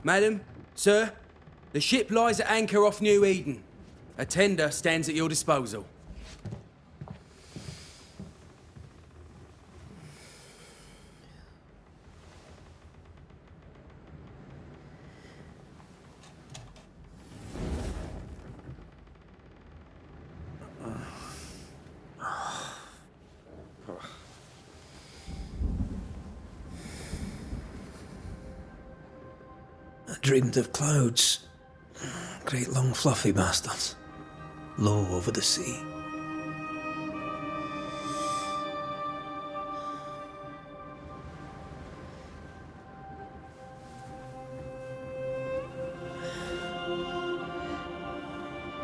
Madam, sir, the ship lies at anchor off New Eden. A tender stands at your disposal. I dreamed of clouds. Great long fluffy bastards. Low over the sea.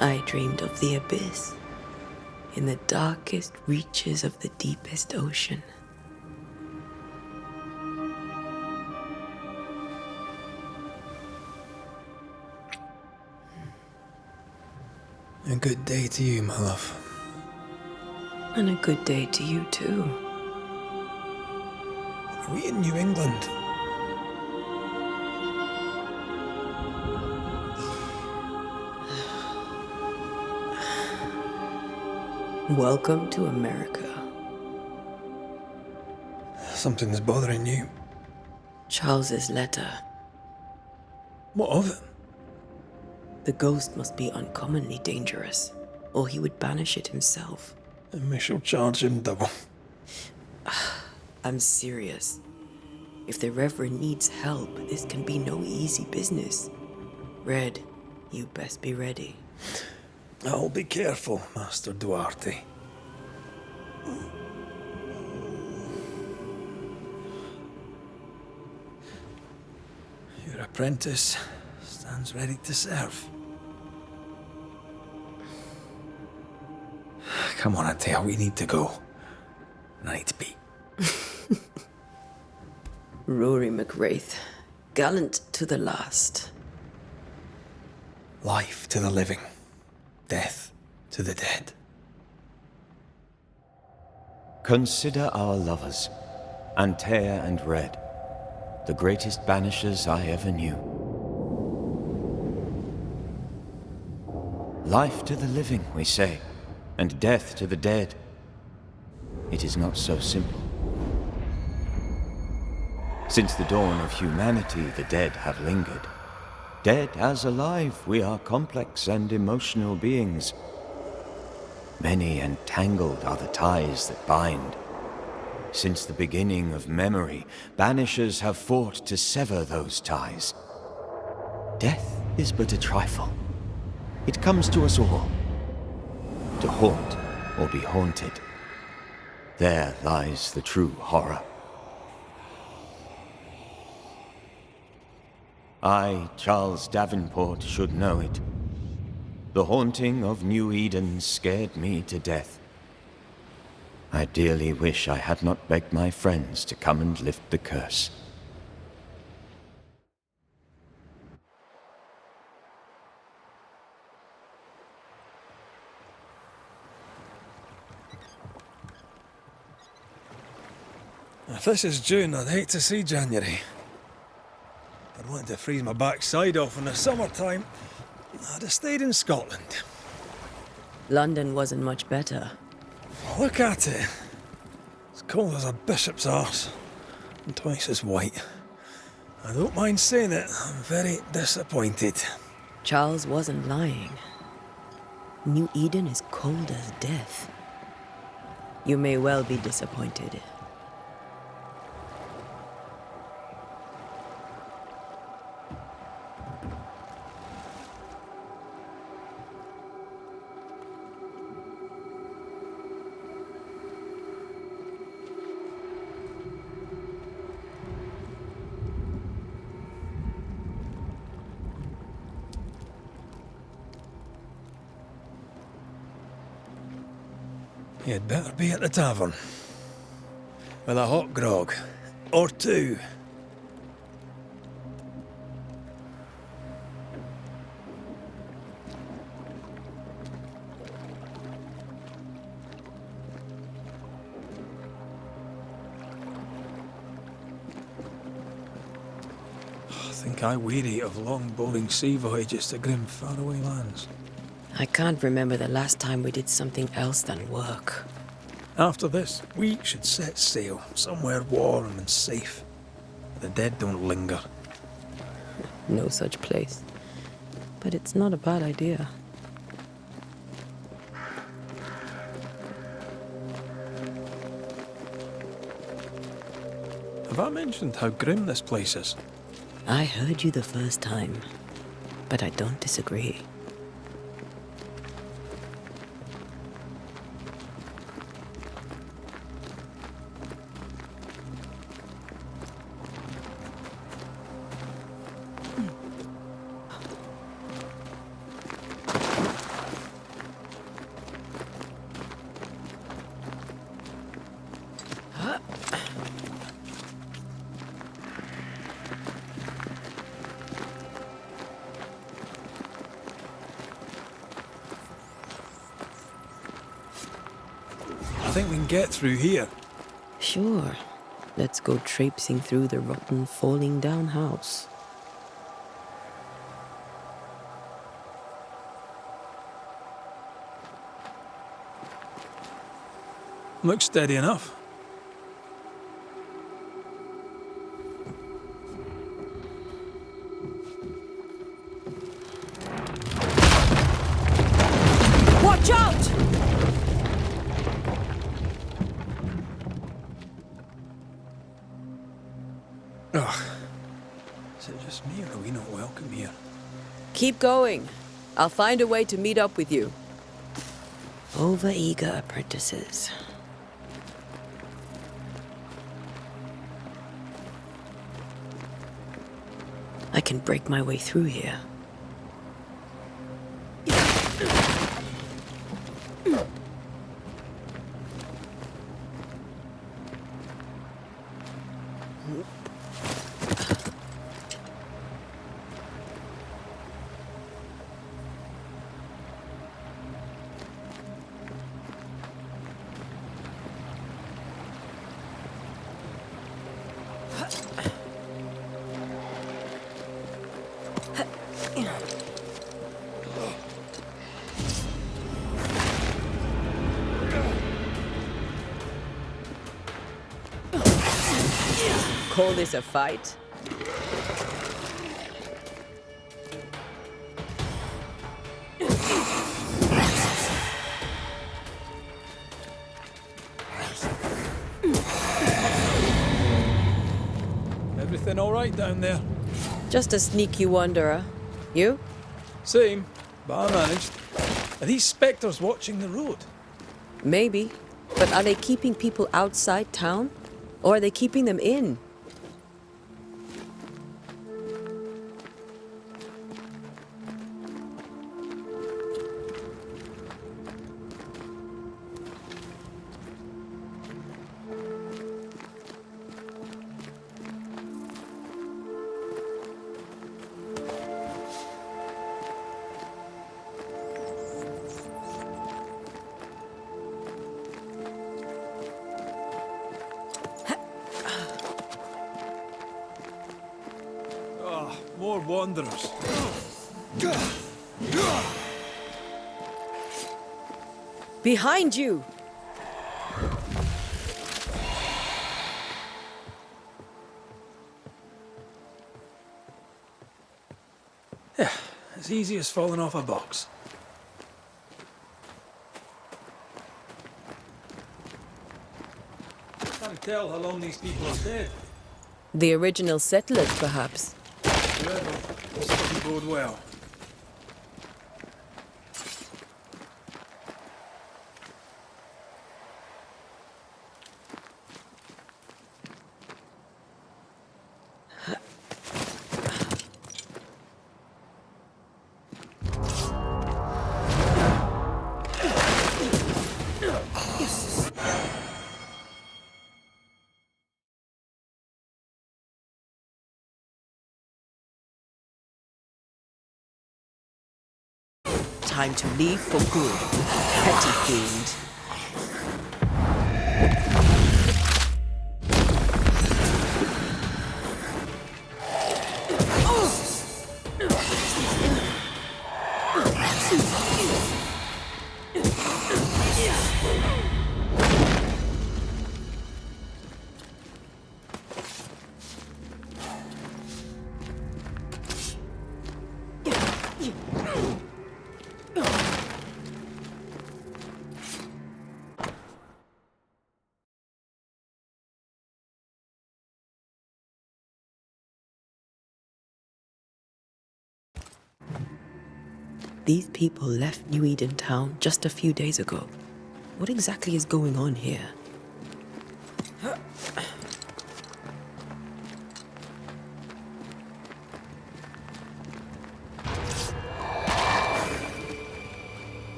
I dreamed of the abyss, in the darkest reaches of the deepest ocean. A good day to you, my love. And a good day to you too. Are we in New England? Welcome to America. Something's bothering you. Charles's letter. What of it? The ghost must be uncommonly dangerous, or he would banish it himself. And we shall charge him double. I'm serious. If the Reverend needs help, this can be no easy business. Red, you best be ready. I'll be careful, Master Duarte. Your apprentice stands ready to serve. Come on, Atea, we need to go. And I need to pee. Rory McWraith, gallant to the last. Life to the living, death to the dead. Consider our lovers, Antea and Red, the greatest banishers I ever knew. Life to the living, we say, and death to the dead. It is not so simple. Since the dawn of humanity, the dead have lingered. Dead as alive, we are complex and emotional beings. Many and tangled are the ties that bind. Since the beginning of memory, banishers have fought to sever those ties. Death is but a trifle. It comes to us all. To haunt or be haunted. There lies the true horror. I, Charles Davenport, should know it. The haunting of New Eden scared me to death. I dearly wish I had not begged my friends to come and lift the curse. If this is June, I'd hate to see January. I'd want to freeze my backside off in the summertime. I'd have stayed in Scotland. London wasn't much better. Look at it. It's cold as a bishop's arse, and twice as white. I don't mind saying it, I'm very disappointed. Charles wasn't lying. New Eden is cold as death. You may well be disappointed. You'd better be at the tavern. With a hot grog. Or two. I think I weary of long, boring sea voyages to grim, faraway lands. I can't remember the last time we did something else than work. After this, we should set sail somewhere warm and safe. The dead don't linger. No such place. But it's not a bad idea. Have I mentioned how grim this place is? I heard you the first time, but I don't disagree. I think we can get through here. Sure. Let's go traipsing through the rotten, falling down house. Looks steady enough. Watch out! Ugh. Is it just me or are we not welcome here? Keep going. I'll find a way to meet up with you. Over-eager apprentices. I can break my way through here. Call this a fight? Everything all right down there? Just a sneaky wanderer. You? Same, but I managed. Are these spectres watching the road? Maybe. But are they keeping people outside town? Or are they keeping them in? More wanderers. Behind you! Yeah, as easy as falling off a box. Can't tell how long these people are dead. The original settlers, perhaps. However, this doesn't bode well. Time to leave for good, petty fiend. These people left New Eden Town just a few days ago. What exactly is going on here?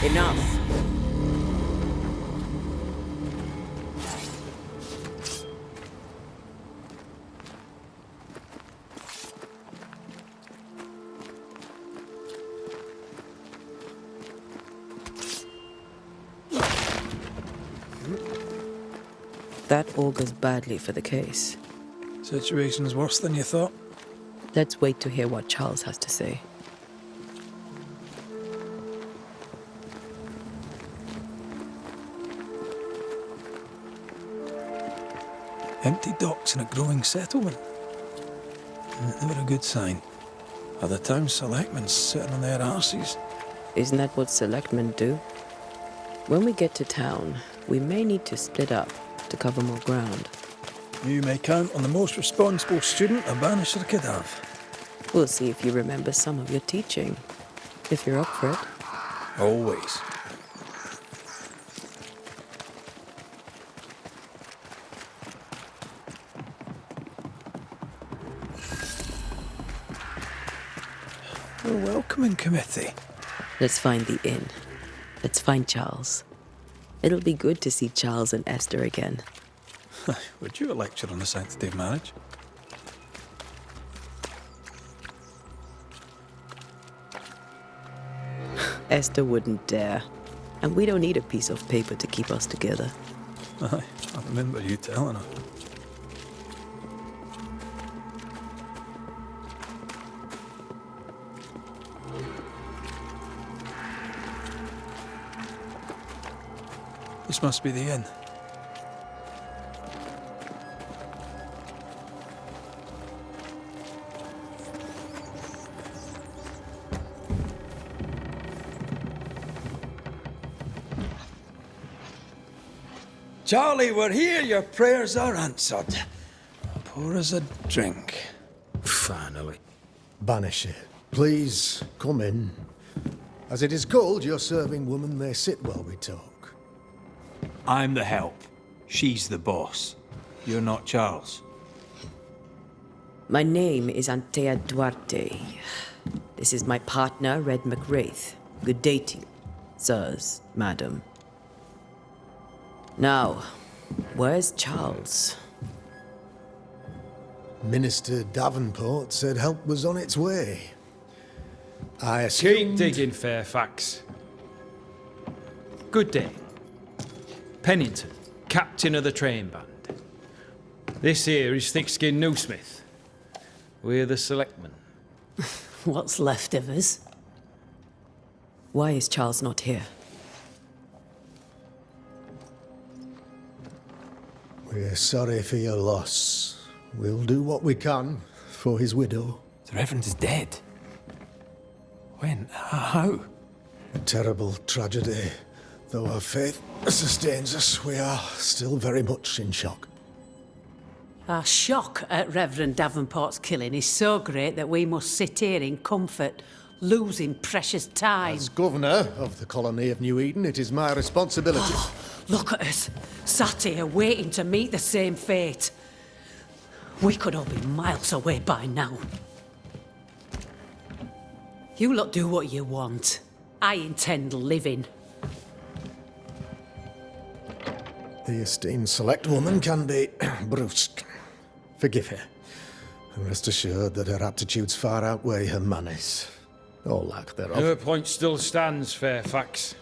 Enough. That augurs badly for the case. Situation's worse than you thought. Let's wait to hear what Charles has to say. Empty docks in a growing settlement. Never a good sign. Are the town selectmen sitting on their arses? Isn't that what selectmen do? When we get to town, we may need to split up to cover more ground. You may count on the most responsible student a Banisher could have. We'll see if you remember some of your teaching, if you're up for it. Always. A welcoming committee. Let's find the inn. Let's find Charles. It'll be good to see Charles and Esther again. Would you a lecture on the sanctity of marriage? Esther wouldn't dare. And we don't need a piece of paper to keep us together. Aye, I remember you telling her. This must be the inn. Charlie, we're here. Your prayers are answered. Pour us a drink. Finally. Banisher, please come in. As it is cold, your serving woman may sit while we talk. I'm the help. She's the boss. You're not Charles. My name is Antea Duarte. This is my partner, Red McWraith. Good day to you, sirs, madam. Now, where's Charles? Minister Davenport said help was on its way. I Keep assumed... digging, Fairfax. Good day. Pennington, captain of the train band. This here is Thick-Skinned Newsmith. We're the selectmen. What's left of us? Why is Charles not here? We're sorry for your loss. We'll do what we can for his widow. The Reverend is dead. When? How? A terrible tragedy. Though our faith sustains us, we are still very much in shock. Our shock at Reverend Davenport's killing is so great that we must sit here in comfort, losing precious time. As governor of the colony of New Eden, it is my responsibility. Look at us, sat here waiting to meet the same fate. We could all be miles away by now. You lot do what you want. I intend living. The esteemed select woman can be brusque. Forgive her. And rest assured that her aptitudes far outweigh her manners. Or lack thereof. Her point still stands, Fairfax.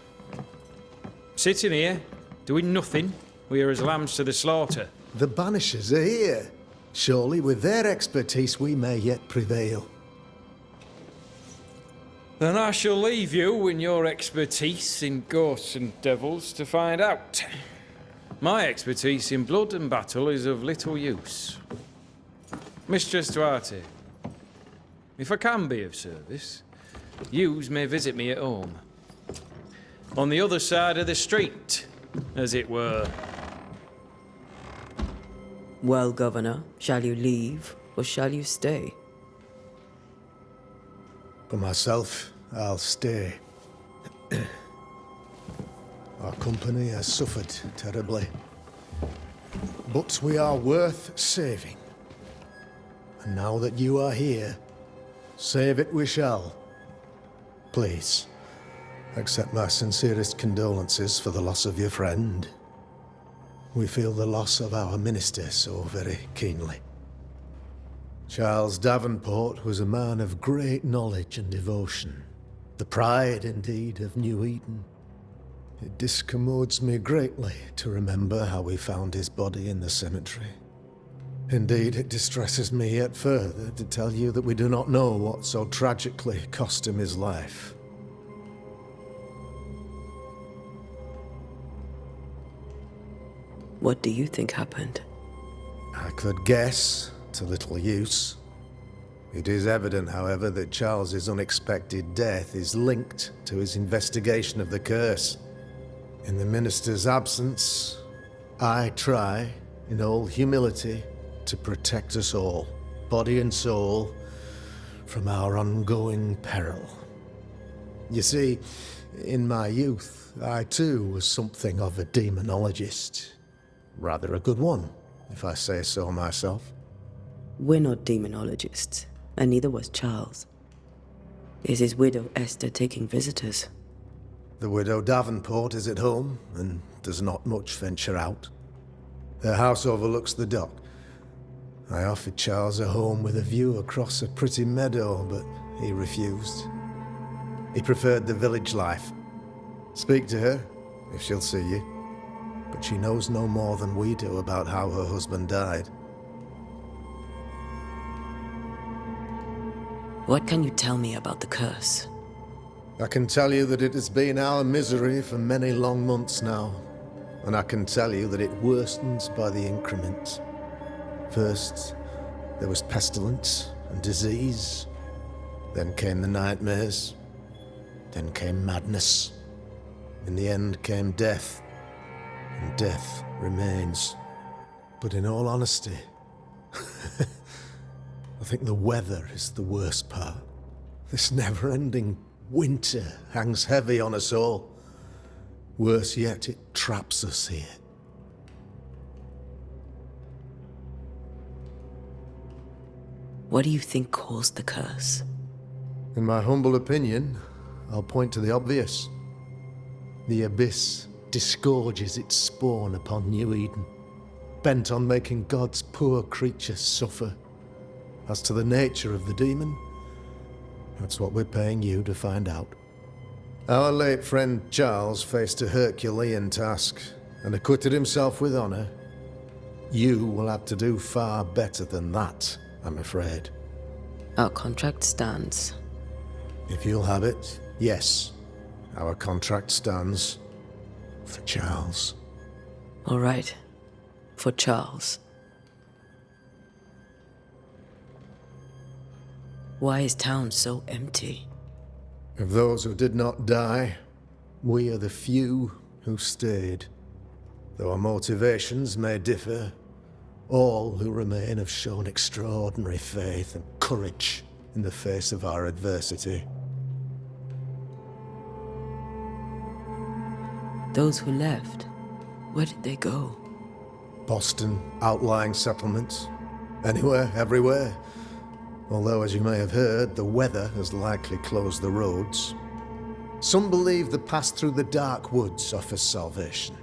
Sitting here, doing nothing, we are as lambs to the slaughter. The Banishers are here. Surely with their expertise we may yet prevail. Then I shall leave you and your expertise in ghosts and devils to find out. My expertise in blood and battle is of little use. Mistress Duarte, if I can be of service, yous may visit me at home. On the other side of the street, as it were. Well, Governor, shall you leave or shall you stay? For myself, I'll stay. Our company has suffered terribly. But we are worth saving. And now that you are here, save it we shall. Please, accept my sincerest condolences for the loss of your friend. We feel the loss of our minister so very keenly. Charles Davenport was a man of great knowledge and devotion. The pride, indeed, of New Eden. It discommodes me greatly to remember how we found his body in the cemetery. Indeed, it distresses me yet further to tell you that we do not know what so tragically cost him his life. What do you think happened? I could guess, to little use. It is evident, however, that Charles's unexpected death is linked to his investigation of the curse. In the minister's absence, I try, in all humility, to protect us all, body and soul, from our ongoing peril. You see, in my youth, I too was something of a demonologist. Rather a good one, if I say so myself. We're not demonologists, and neither was Charles. Is his widow Esther taking visitors? The widow Davenport is at home, and does not much venture out. Her house overlooks the dock. I offered Charles a home with a view across a pretty meadow, but he refused. He preferred the village life. Speak to her, if she'll see you. But she knows no more than we do about how her husband died. What can you tell me about the curse? I can tell you that it has been our misery for many long months now. And I can tell you that it worstens by the increment. First, there was pestilence and disease. Then came the nightmares. Then came madness. In the end came death. And death remains. But in all honesty, I think the weather is the worst part. This never-ending winter hangs heavy on us all. Worse yet, it traps us here. What do you think caused the curse? In my humble opinion, I'll point to the obvious. The abyss disgorges its spawn upon New Eden, bent on making God's poor creatures suffer. As to the nature of the demon, that's what we're paying you to find out. Our late friend Charles faced a Herculean task and acquitted himself with honor. You will have to do far better than that, I'm afraid. Our contract stands. If you'll have it, yes, our contract stands. For Charles. All right. For Charles. Why is town so empty? Of those who did not die, we are the few who stayed. Though our motivations may differ, all who remain have shown extraordinary faith and courage in the face of our adversity. Those who left, where did they go? Boston, outlying settlements. Anywhere, everywhere. Although, as you may have heard, the weather has likely closed the roads. Some believe the path through the dark woods offers salvation.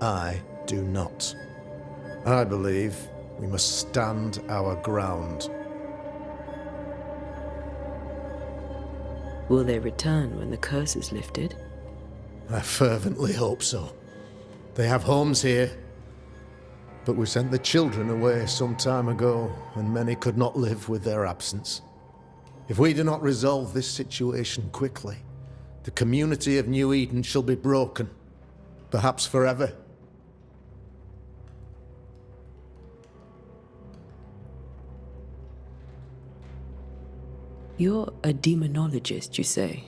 I do not. I believe we must stand our ground. Will they return when the curse is lifted? I fervently hope so. They have homes here. But we sent the children away some time ago, and many could not live with their absence. If we do not resolve this situation quickly, the community of New Eden shall be broken, perhaps forever. You're a demonologist, you say?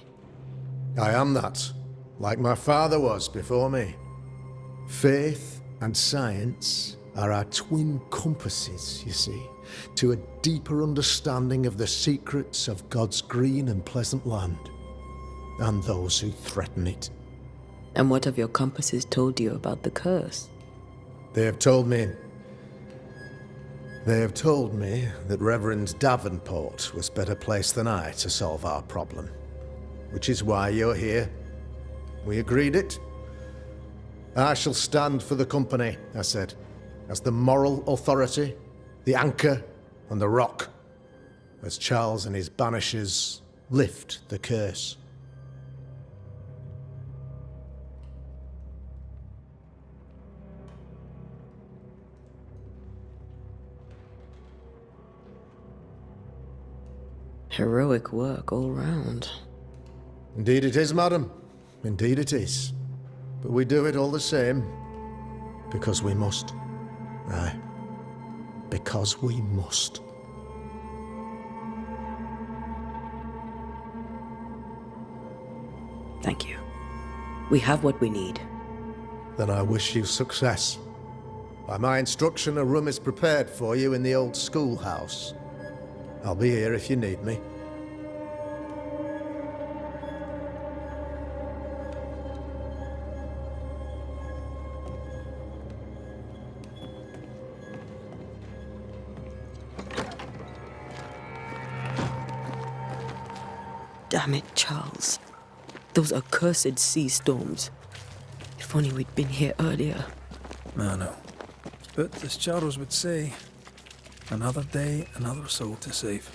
I am that, like my father was before me. Faith and science are our twin compasses, you see, to a deeper understanding of the secrets of God's green and pleasant land, and those who threaten it. And what have your compasses told you about the curse? They have told me that Reverend Davenport was better placed than I to solve our problem. Which is why you're here. We agreed it. I shall stand for the company, I said, as the moral authority, the anchor, and the rock, as Charles and his Banishers lift the curse. Heroic work all round. Indeed it is, madam. Indeed it is. But we do it all the same. Because we must. Aye. Because we must. Thank you. We have what we need. Then I wish you success. By my instruction, a room is prepared for you in the old schoolhouse. I'll be here if you need me. Damn it, Charles. Those accursed sea storms. If only we'd been here earlier. I know. But as Charles would say, another day, another soul to save.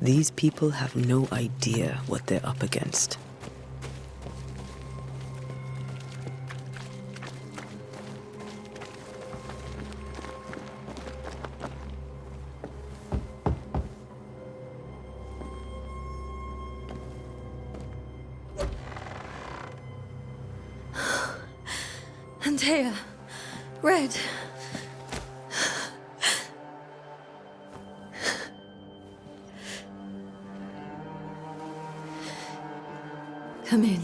These people have no idea what they're up against. Antea, Red. Come in.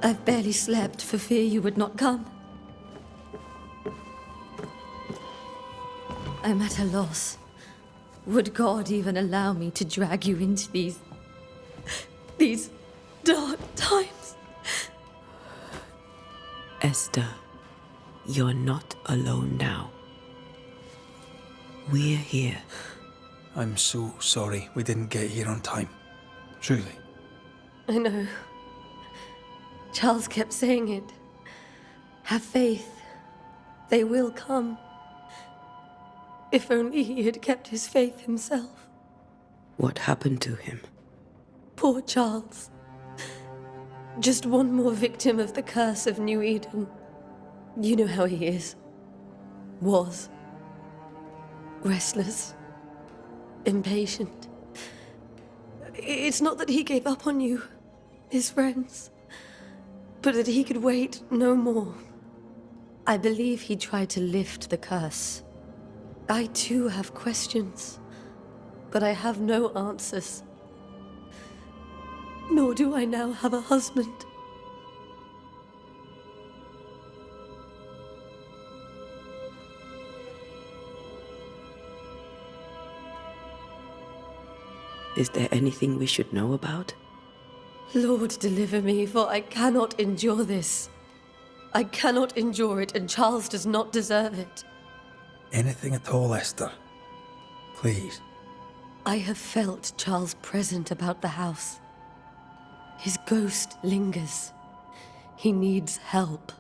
I've barely slept for fear you would not come. I'm at a loss. Would God even allow me to drag you into these dark times? Esther, you're not alone now. We're here. I'm so sorry we didn't get here on time. Truly. I know. Charles kept saying it. Have faith. They will come. If only he had kept his faith himself. What happened to him? Poor Charles. Just one more victim of the curse of New Eden. You know how he is. Was. Restless. Impatient. It's not that he gave up on you, his friends, but that he could wait no more. I believe he tried to lift the curse. I too have questions, but I have no answers. Nor do I now have a husband. Is there anything we should know about? Lord, deliver me, for I cannot endure this. I cannot endure it, and Charles does not deserve it. Anything at all, Esther. Please. I have felt Charles present about the house. His ghost lingers. He needs help.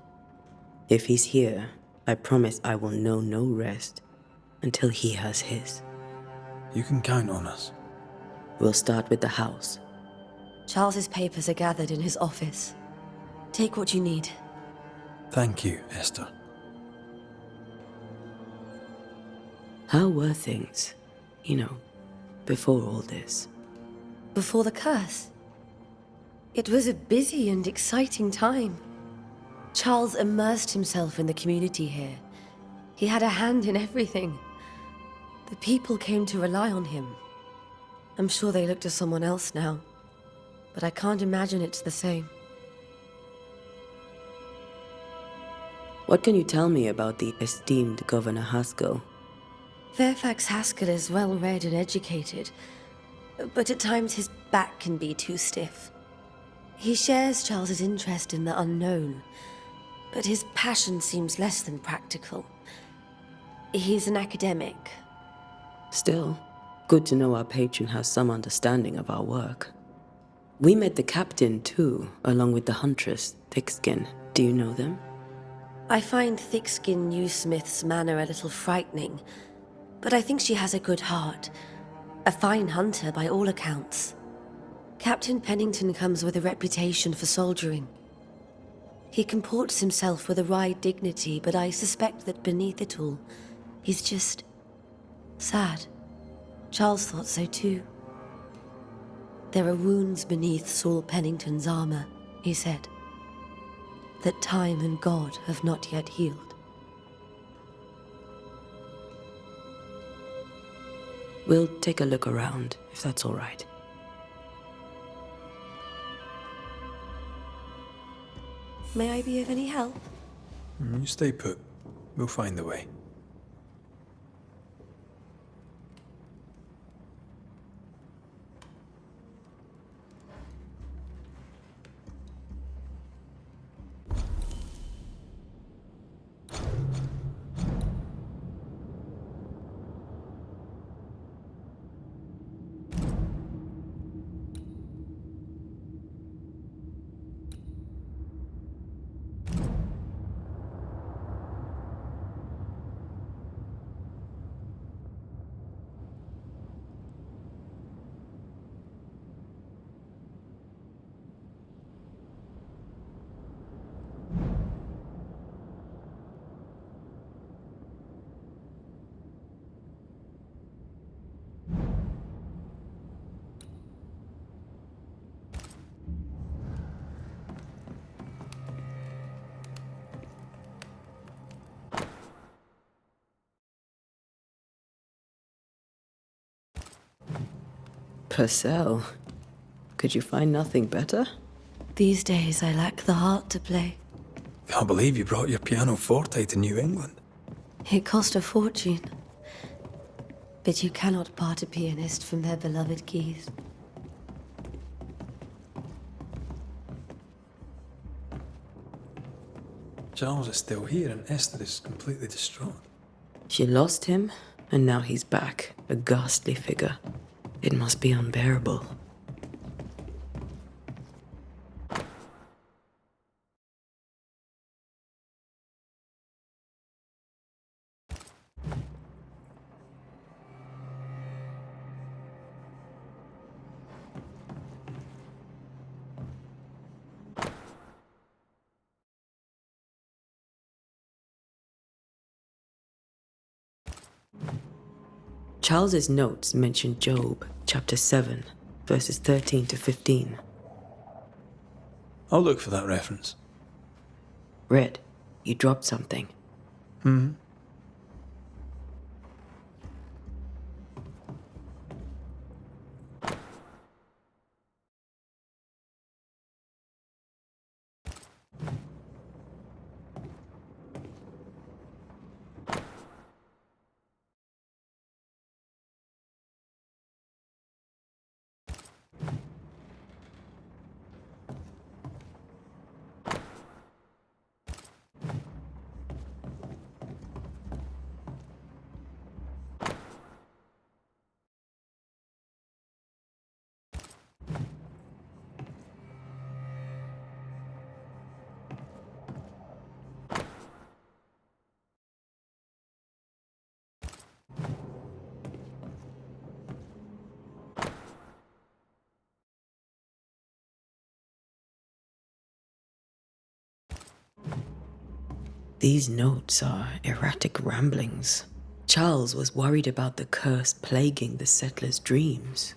If he's here, I promise I will know no rest until he has his. You can count on us. We'll start with the house. Charles's papers are gathered in his office. Take what you need. Thank you, Esther. How were things, before all this? Before the curse. It was a busy and exciting time. Charles immersed himself in the community here. He had a hand in everything. The people came to rely on him. I'm sure they look to someone else now, but I can't imagine it's the same. What can you tell me about the esteemed Governor Haskell? Fairfax Haskell is well-read and educated, but at times his back can be too stiff. He shares Charles's interest in the unknown, but his passion seems less than practical. He's an academic. Still, good to know our patron has some understanding of our work. We met the captain, too, along with the huntress, Thickskin. Do you know them? I find Thickskin Newsmith's manner a little frightening, but I think she has a good heart. A fine hunter by all accounts. Captain Pennington comes with a reputation for soldiering. He comports himself with a wry dignity, but I suspect that beneath it all, he's just sad. Charles thought so too. There are wounds beneath Saul Pennington's armor, he said, that time and God have not yet healed. We'll take a look around, if that's all right. May I be of any help? You stay put. We'll find the way. Purcell. Could you find nothing better? These days I lack the heart to play. Can't believe you brought your pianoforte to New England. It cost a fortune. But you cannot part a pianist from their beloved keys. Charles is still here and Esther is completely distraught. She lost him, and now he's back, a ghastly figure. It must be unbearable. Charles's notes mention Job, chapter 7, verses 13 to 15. I'll look for that reference. Red, you dropped something. These notes are erratic ramblings. Charles was worried about the curse plaguing the settlers' dreams.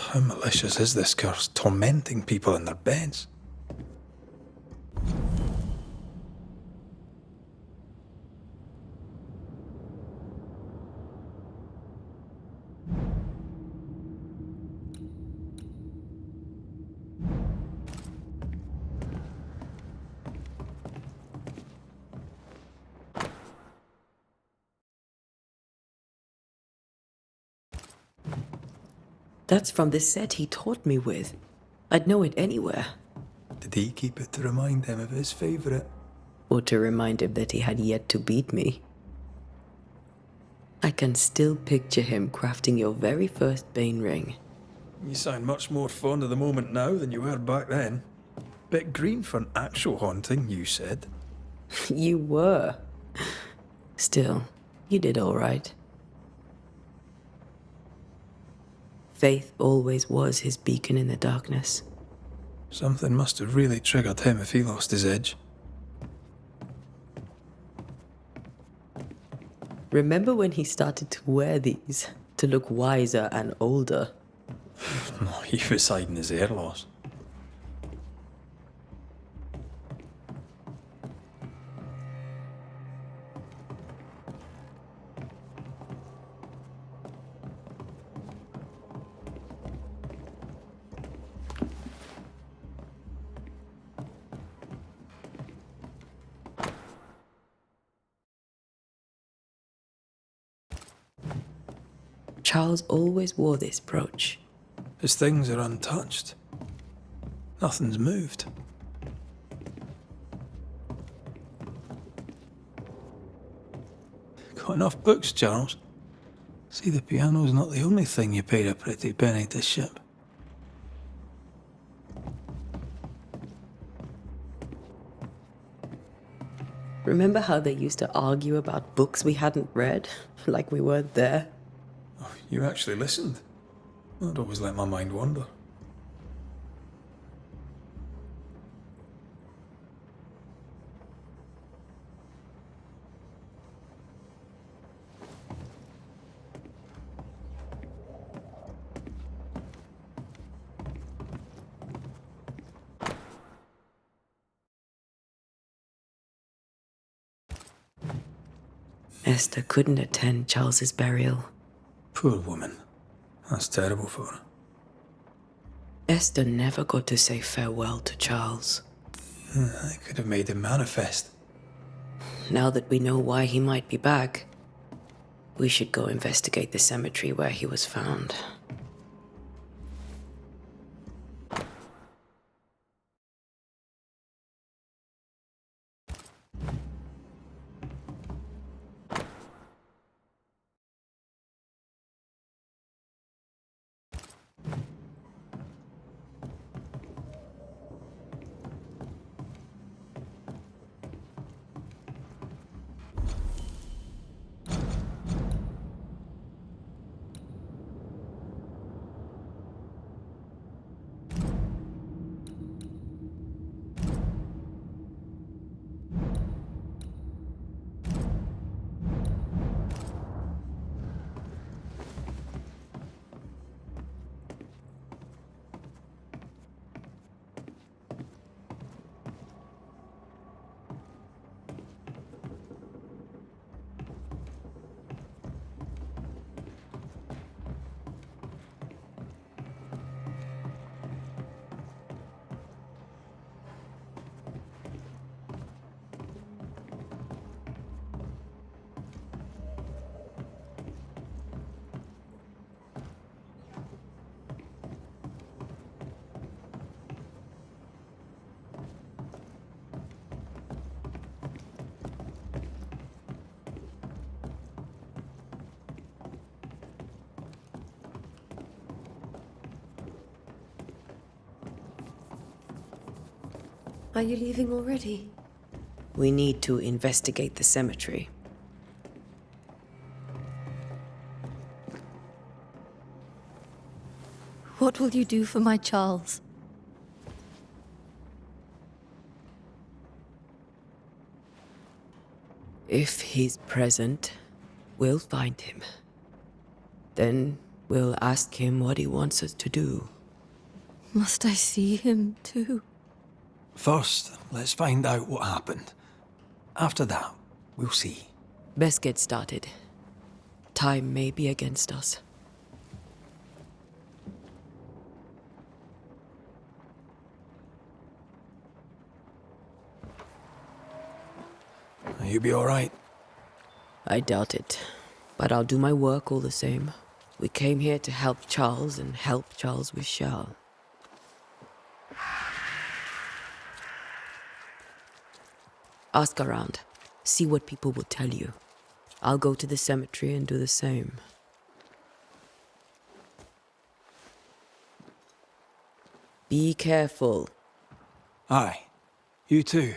How malicious is this curse, tormenting people in their beds? That's from the set he taught me with. I'd know it anywhere. Did he keep it to remind him of his favourite? Or to remind him that he had yet to beat me. I can still picture him crafting your very first Bane ring. You sound much more fond of the moment now than you were back then. Bit green for an actual haunting, you said. You were. Still, you did all right. Faith always was his beacon in the darkness. Something must have really triggered him if he lost his edge. Remember when he started to wear these to look wiser and older? He was hiding his hair loss. Charles always wore this brooch. His things are untouched. Nothing's moved. Got enough books, Charles? See, the piano's not the only thing you paid a pretty penny to ship. Remember how they used to argue about books we hadn't read? Like we weren't there? Oh, you actually listened? I'd always let my mind wander. Esther couldn't attend Charles's burial. Poor woman. That's terrible for her. Esther never got to say farewell to Charles. I could have made him manifest. Now that we know why he might be back, we should go investigate the cemetery where he was found. Are you leaving already? We need to investigate the cemetery. What will you do for my Charles? If he's present, we'll find him. Then we'll ask him what he wants us to do. Must I see him too? First, let's find out what happened. After that, we'll see. Best get started. Time may be against us. You be all right? I doubt it, but I'll do my work all the same. We came here to help Charles and help Charles with Charles. Ask around. See what people will tell you. I'll go to the cemetery and do the same. Be careful. Aye. You too.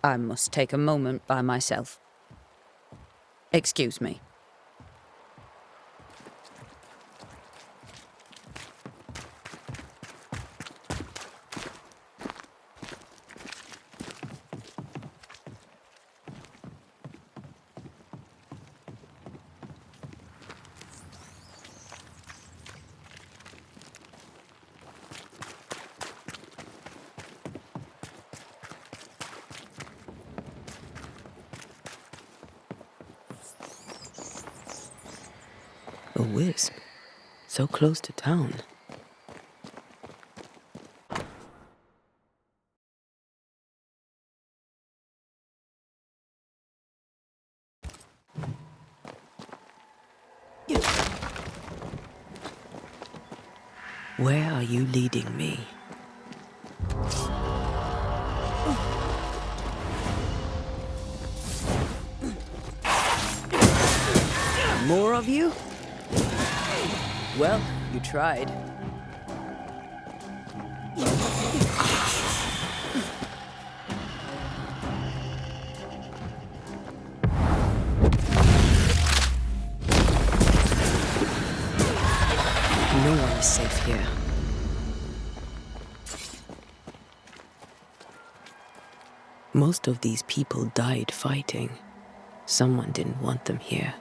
I must take a moment by myself. Excuse me. A wisp. So close to town. Where are you leading me? More of you? Well, you tried. No one is safe here. Most of these people died fighting. Someone didn't want them here.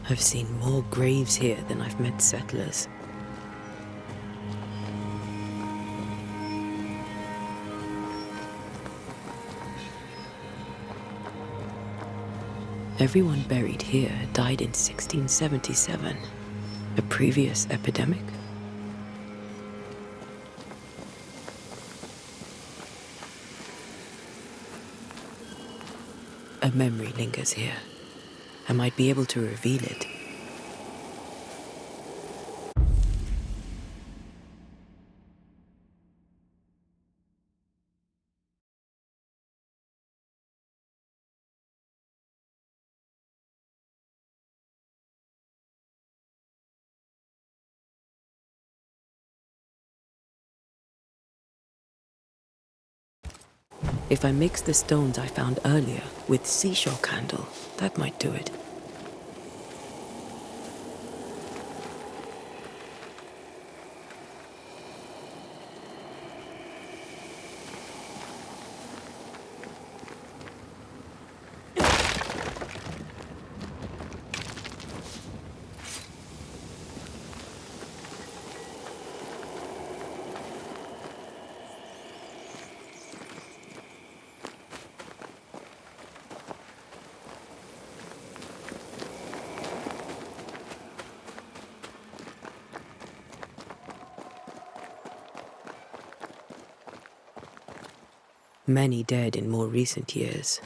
I've seen more graves here than I've met settlers. Everyone buried here died in 1677. A previous epidemic? A memory lingers here. I might be able to reveal it. If I mix the stones I found earlier with seashore candle, that might do it. Many dead in more recent years.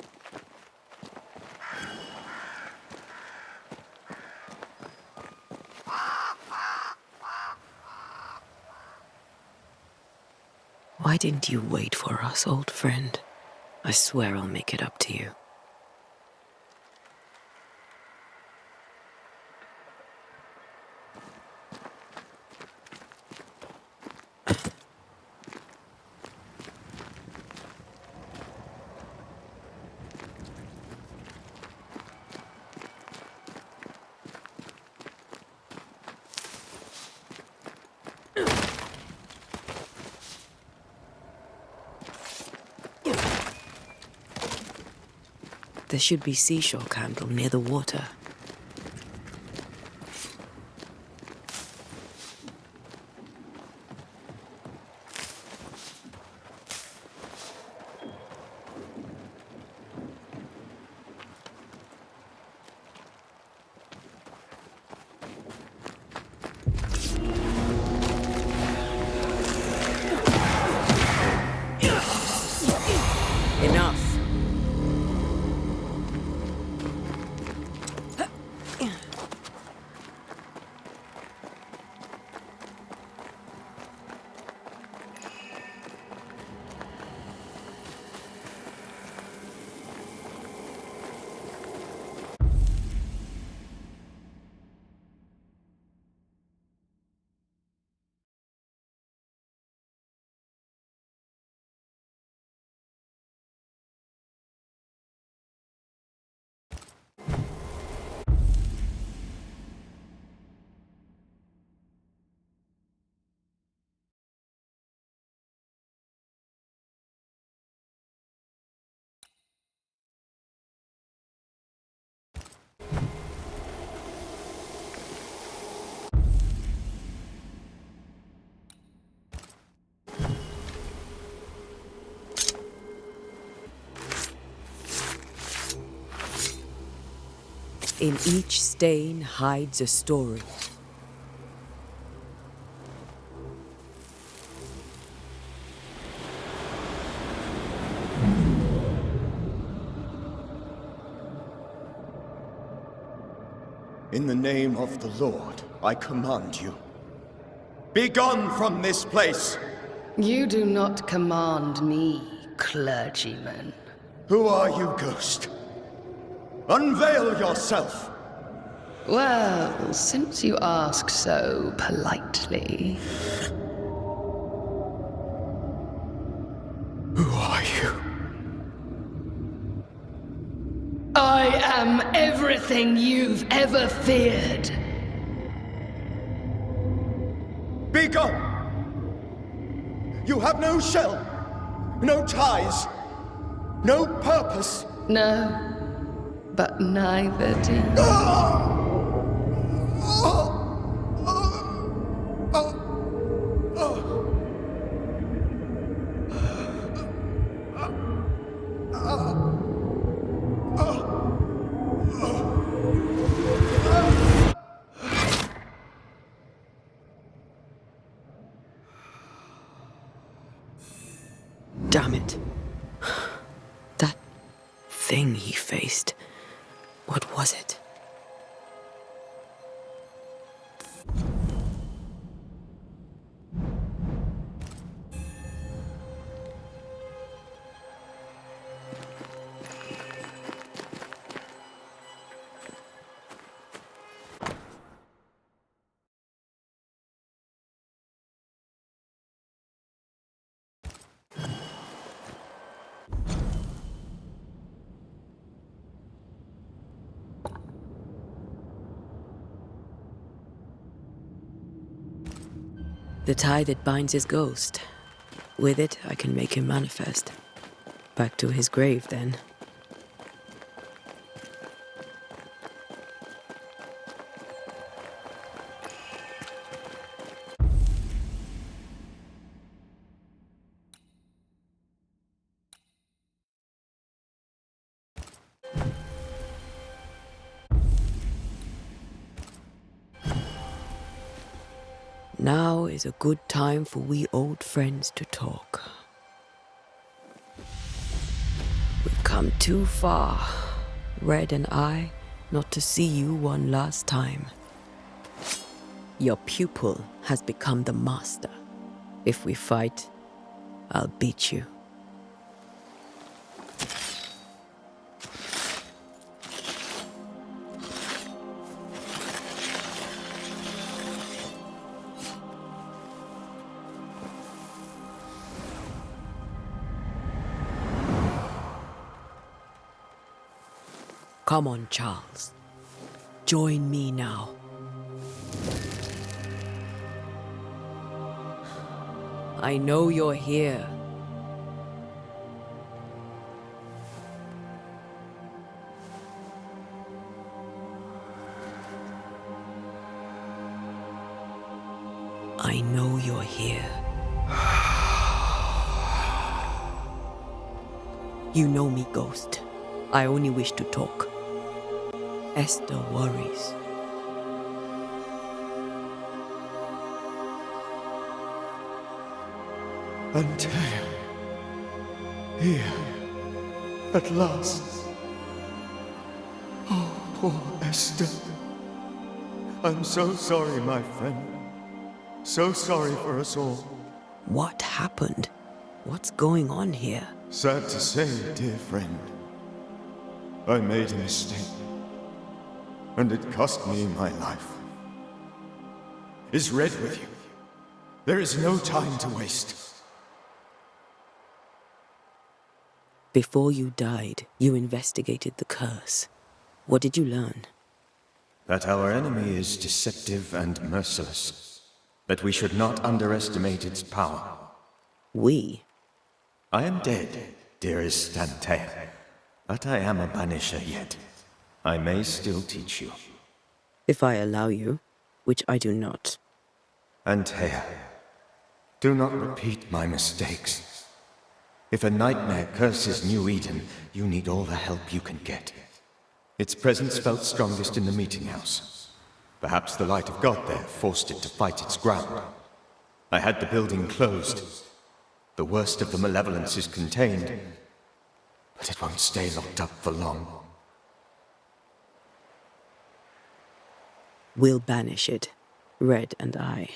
Why didn't you wait for us, old friend? I swear I'll make it up to you. There should be seashore candle near the water. Enough. In each stain hides a story. In the name of the Lord, I command you. Be gone from this place! You do not command me, clergyman. Who are you, ghost? Unveil yourself! Well, since you ask so politely... Who are you? I am everything you've ever feared. Be gone! You have no shell, no ties, no purpose. No, but neither do you. Damn it. That thing he faced. What was it? The tie that binds his ghost. With it, I can make him manifest. Back to his grave, then. Now is a good time for we old friends to talk. come too far, Red and I, not to see you one last time. Your pupil has become the master. If we fight, I'll beat you. Come on, Charles. Join me now. I know you're here. I know you're here. You know me, Ghost. I only wish to talk. Esther worries. Antea. Here. At last. Oh, poor Esther. I'm so sorry, my friend. So sorry for us all. What happened? What's going on here? Sad to say, dear friend. I made a mistake. And it cost me my life. Is Red with you? There is no time to waste. Before you died, you investigated the curse. What did you learn? That our enemy is deceptive and merciless. That we should not underestimate its power. We? I am dead, dearest Antea. But I am a Banisher yet. I may still teach you. If I allow you, which I do not. Antea, do not repeat my mistakes. If a nightmare curses New Eden, you need all the help you can get. Its presence felt strongest in the meeting house. Perhaps the light of God there forced it to fight its ground. I had the building closed. The worst of the malevolence is contained, but it won't stay locked up for long. We'll banish it, Red and I.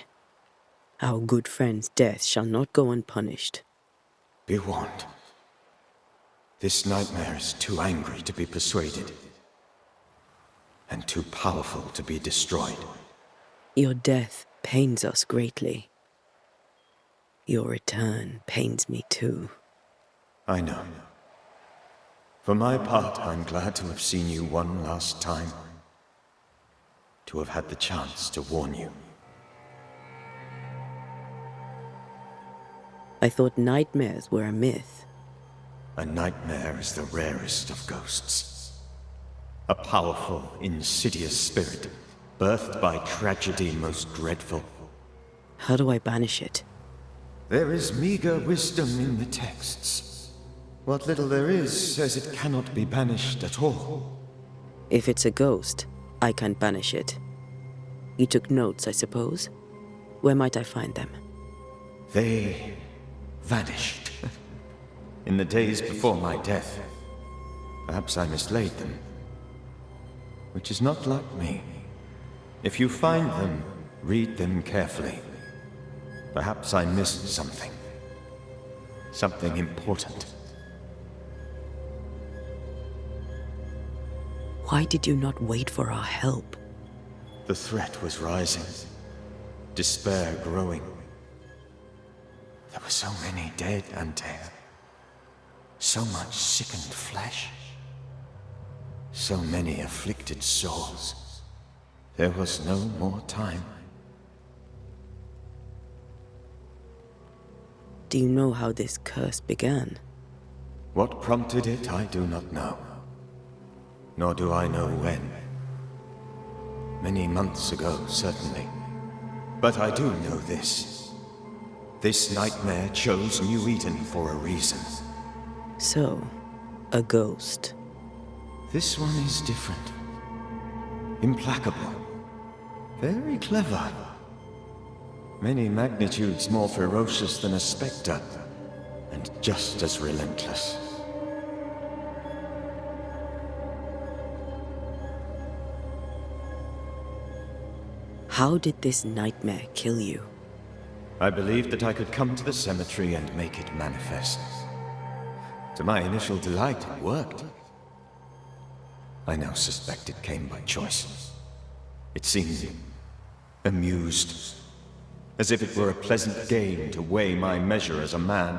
Our good friend's death shall not go unpunished. Be warned. This nightmare is too angry to be persuaded, and too powerful to be destroyed. Your death pains us greatly. Your return pains me too. I know. For my part, I'm glad to have seen you one last time. To have had the chance to warn you. I thought nightmares were a myth. A nightmare is the rarest of ghosts. A powerful, insidious spirit, birthed by tragedy most dreadful. How do I banish it? There is meager wisdom in the texts. What little there is says it cannot be banished at all. If it's a ghost, I can't banish it. You took notes, I suppose? Where might I find them? They vanished. In the days before my death. Perhaps I mislaid them. Which is not like me. If you find them, read them carefully. Perhaps I missed something. Something important. Why did you not wait for our help? The threat was rising. Despair growing. There were so many dead, Antea. So much sickened flesh. So many afflicted souls. There was no more time. Do you know how this curse began? What prompted it, I do not know. Nor do I know when. Many months ago, certainly. But I do know this. This nightmare chose New Eden for a reason. So, a ghost. This one is different. Implacable. Very clever. Many magnitudes more ferocious than a spectre, and just as relentless. How did this nightmare kill you? I believed that I could come to the cemetery and make it manifest. To my initial delight, it worked. I now suspect it came by choice. It seemed amused, as if it were a pleasant game to weigh my measure as a man.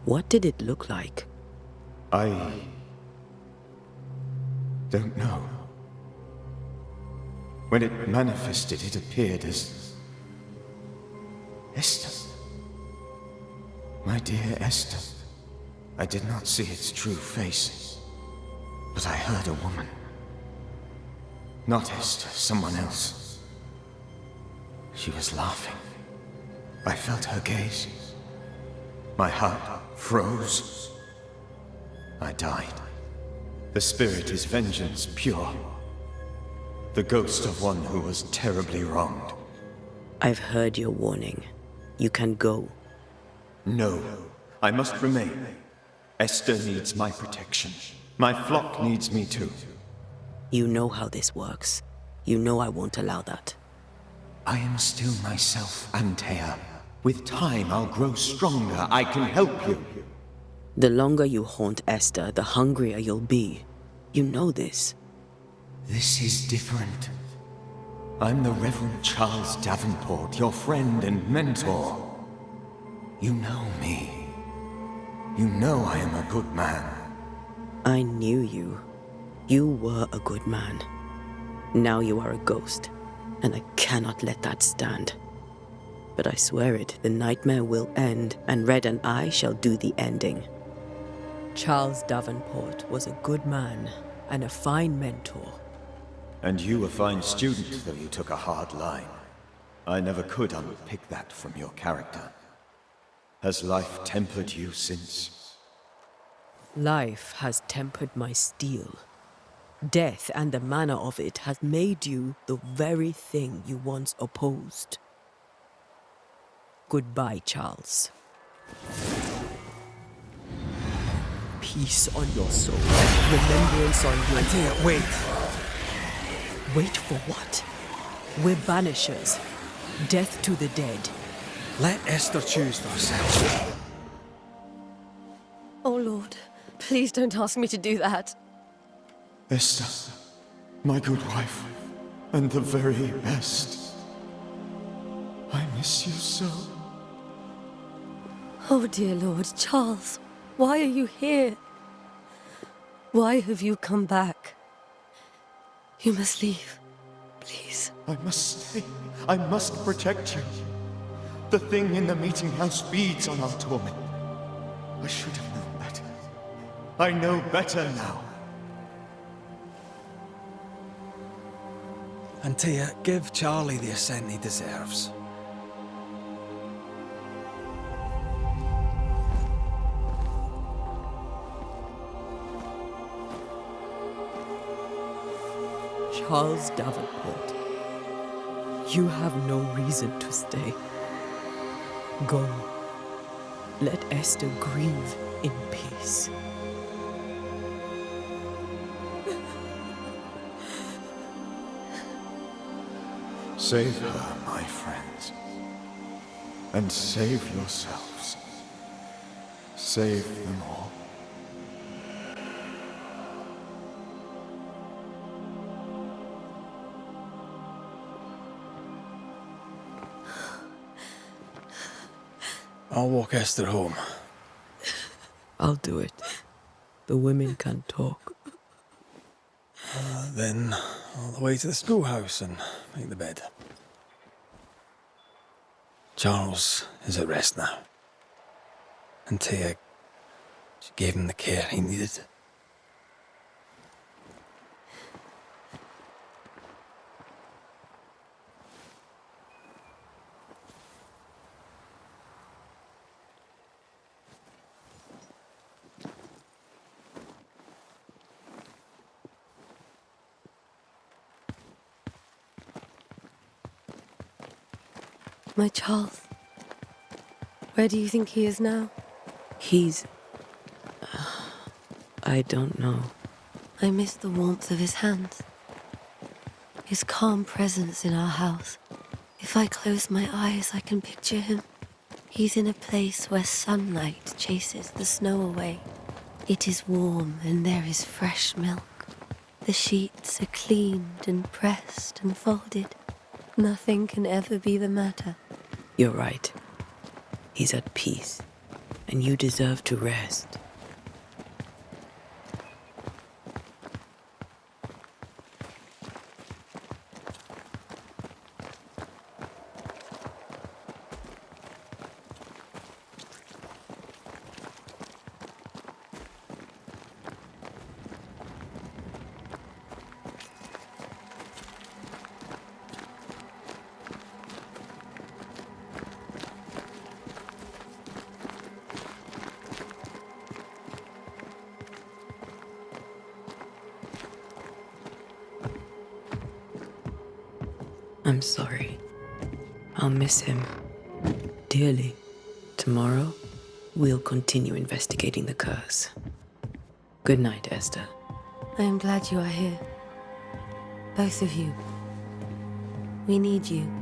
What did it look like? I don't know. When it manifested, it appeared as Esther. My dear Esther. I did not see its true face, but I heard a woman. Not Esther, someone else. She was laughing. I felt her gaze. My heart froze. I died. The spirit is vengeance pure. The ghost of one who was terribly wronged. I've heard your warning. You can go. No, I must remain. Esther needs my protection. My flock needs me too. You know how this works. You know I won't allow that. I am still myself, Antea. With time, I'll grow stronger. I can help you. The longer you haunt Esther, the hungrier you'll be. You know this. This is different. I'm the Reverend Charles Davenport, your friend and mentor. You know me. You know I am a good man. I knew you. You were a good man. Now you are a ghost, and I cannot let that stand. But I swear it, the nightmare will end, and Red and I shall do the ending. Charles Davenport was a good man and a fine mentor. And you a fine student, though you took a hard line. I never could unpick that from your character. Has life tempered you since? Life has tempered my steel. Death and the manner of it has made you the very thing you once opposed. Goodbye, Charles. Peace on your soul. Remembrance on your... Antea, wait. Wait for what? We're Banishers. Death to the dead. Let Esther choose for herself. Oh, Lord, please don't ask me to do that. Esther, my good wife, and the very best. I miss you so. Oh, dear Lord, Charles, why are you here? Why have you come back? You must leave, please. I must stay. I must protect you. The thing in the meeting house feeds on our torment. I should have known better. I know better now. Antea, give Charlie the ascent he deserves. Charles Davenport, you have no reason to stay. Go. Let Esther grieve in peace. Save her, my friends. And save yourselves. Save them all. I'll walk Esther home. I'll do it. The women can talk. Then all the way to the schoolhouse and make the bed. Charles is at rest now. Antea, she gave him the care he needed. My Charles, where do you think he is now? He's... I don't know. I miss the warmth of his hands. his calm presence in our house. If I close my eyes, I can picture him. He's in a place where sunlight chases the snow away. It is warm and there is fresh milk. The sheets are cleaned and pressed and folded. Nothing can ever be the matter. You're right. He's at peace, and you deserve to rest. I'm sorry. I'll miss him dearly. Tomorrow, we'll continue investigating the curse. Good night, Esther. I am glad you are here. Both of you. We need you.